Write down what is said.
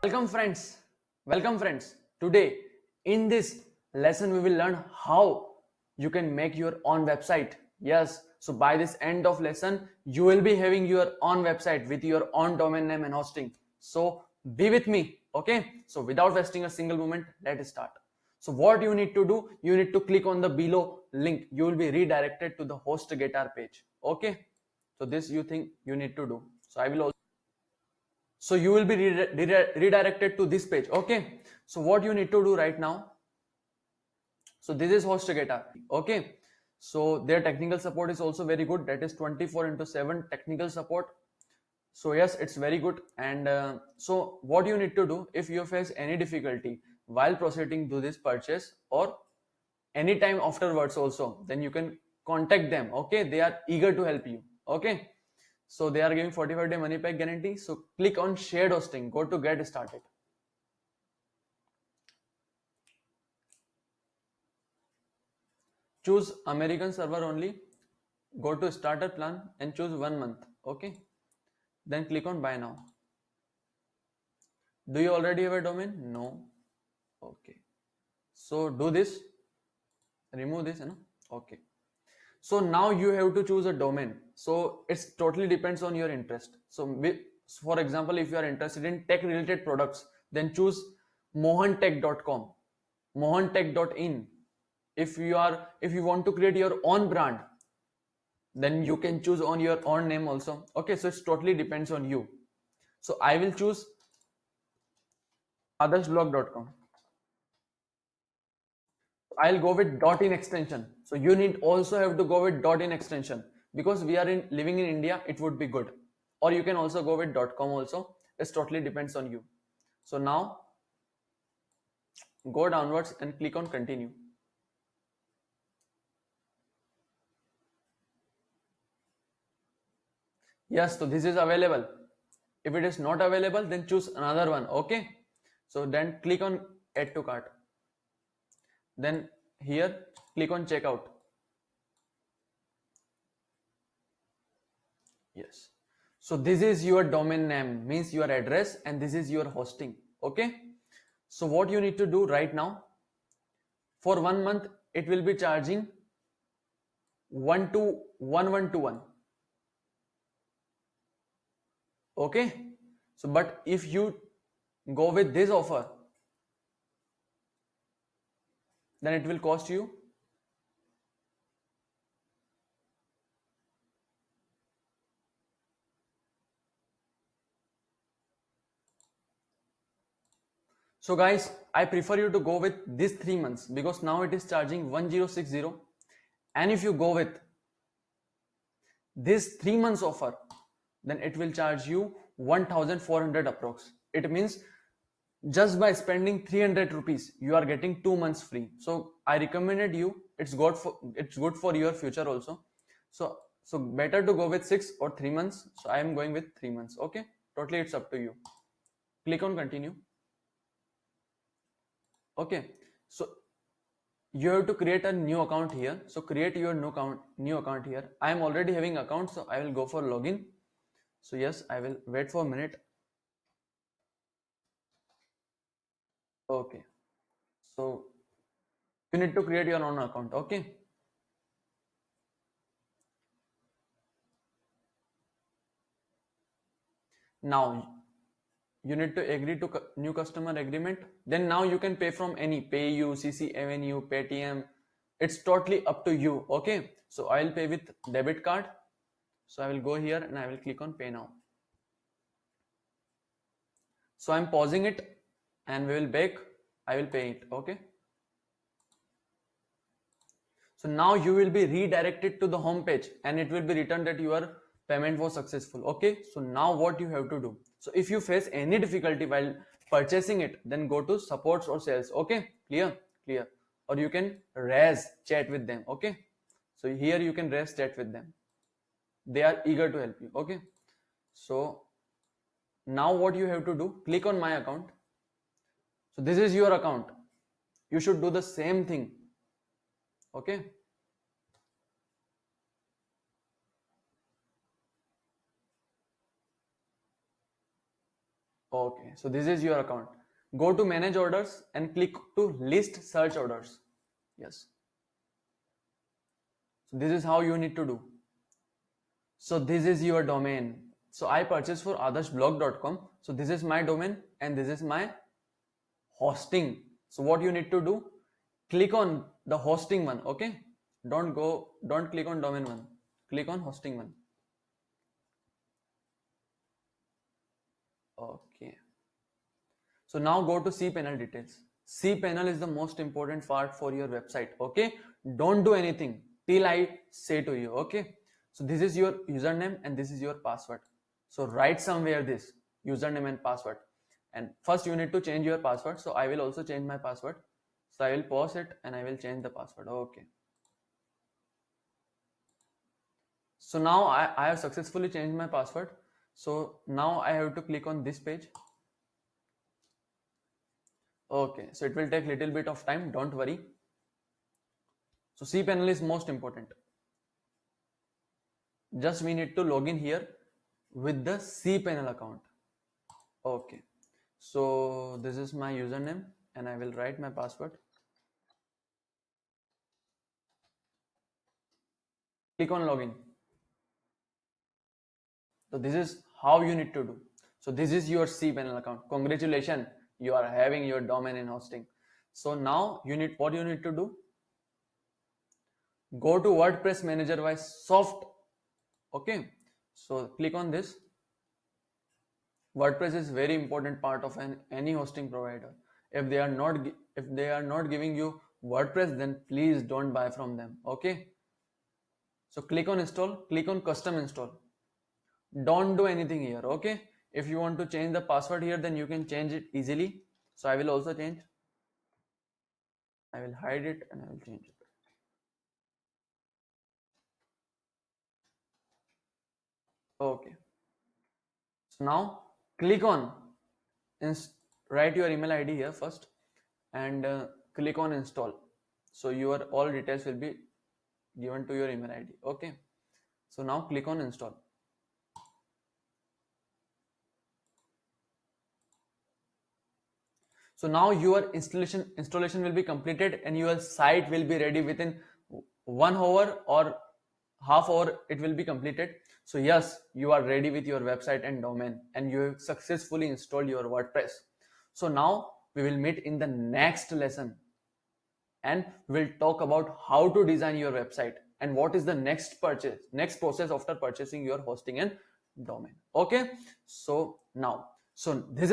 Welcome friends. Welcome friends. Today in this lesson we will learn how you can make your own website. Yes, so by this end of lesson you will be having your own website with your own domain name and hosting. So be with me, okay? So without wasting a single moment, let us start. So what you need to do, you need to click on the below link. You will be redirected to the Hostgator page, okay? So this you think you need to do. So I will also you will be redirected to this page, okay? So what you need to do right now, so this is Hostgator, okay? So their technical support is also very good. That is 24/7 technical support. So yes, it's very good. And so what you need to do, if you face any difficulty while proceeding to this purchase or anytime afterwards also, then you can contact them, okay? They are eager to help you, okay? So they are giving 45-day money back guarantee. So click on shared hosting, go to get started. Choose American server only, go to starter plan and choose 1 month, okay? Then click on buy now. Do you already have a domain? No. Okay. So do this, remove this, okay. So now you have to choose a domain. So it's totally depends on your interest. So for example, if you are interested in tech related products, then choose mohantech.com, mohantech.in. If you want to create your own brand, then you can choose on your own name also, okay? So it's totally depends on you. So I will choose adarshblog.com. I'll go with .in extension. So you need also have to go with .in extension because we are living in India. It would be good, or you can also go with .com also. It totally depends on you. So now go downwards and click on continue. Yes, so this is available. If it is not available, then choose another one, okay? So then click on add to cart. Then here click on checkout. Yes. So this is your domain name, means your address, and this is your hosting, okay? So what you need to do right now, for 1 month, it will be charging 1121. Okay. So, but if you go with this offer, then it will cost you. So guys, I prefer you to go with this 3 months because now it is charging 1060. And if you go with this 3 months offer, then it will charge you 1400 approx. It means just by spending 300 rupees you are getting 2 months free. So I recommended you, it's good for your future also. So better to go with 6 or 3 months. So I am going with 3 months, okay? Totally it's up to you. Click on continue. Okay, so you have to create a new account here. So create your new account here. I am already having account, so I will go for login. So yes, I will wait for a minute. Okay, so you need to create your own account, okay? Now you need to agree to new customer agreement. Then now you can pay from any PayU, CC Avenue, Paytm. It's totally up to you, okay? So I'll pay with debit card. So I will go here and I will click on pay now. So I'm pausing it and we will back. I will pay it, okay? So now you will be redirected to the home page and it will be written that your payment was successful, okay? So now what you have to do, so if you face any difficulty while purchasing it, then go to supports or sales, okay? Clear. Or you can raise chat with them, okay? So here you can raise chat with them. They are eager to help you, okay? So now what you have to do, click on my account. So this is your account. You should do the same thing, okay? Okay, so this is your account. Go to manage orders and click to list search orders. Yes, so this is how you need to do. So this is your domain. So I purchased for adarshblog.com. So this is my domain and this is my hosting. So what you need to do, click on the hosting one. Okay, don't click on domain one, click on hosting one. Okay, so now go to cPanel details. cPanel is the most important part for your website. Okay, don't do anything till I say to you. Okay, so this is your username and this is your password. So write somewhere this username and password, and first you need to change your password. So I will also change my password. So I will pause it and I will change the password. Okay, so now I have successfully changed my password. So now I have to click on this page. Okay, so it will take little bit of time, don't worry. So cPanel is most important. Just we need to log in here with the cPanel account. Okay, so this is my username and I will write my password. Click on login. So this is how you need to do. So this is your cPanel account. Congratulations, you are having your domain in hosting. So now you need, what you need to do, go to WordPress manager by soft. Okay, so click on this. WordPress is very important part of any hosting provider. If they are not giving you WordPress, then please don't buy from them. Okay, so click on install, click on custom install. Don't do anything here. Okay, if you want to change the password here, then you can change it easily. So I will also change. I will hide it and I will change it. Okay, so now click on write your email ID here first and click on install. So your all details will be given to your email ID. Okay, so now click on install. So now your installation will be completed and your site will be ready within 1 hour or half hour. It will be completed. So yes, you are ready with your website and domain and you have successfully installed your WordPress. So now we will meet in the next lesson and we'll talk about how to design your website and what is the next process after purchasing your hosting and domain. Okay, so now, so this is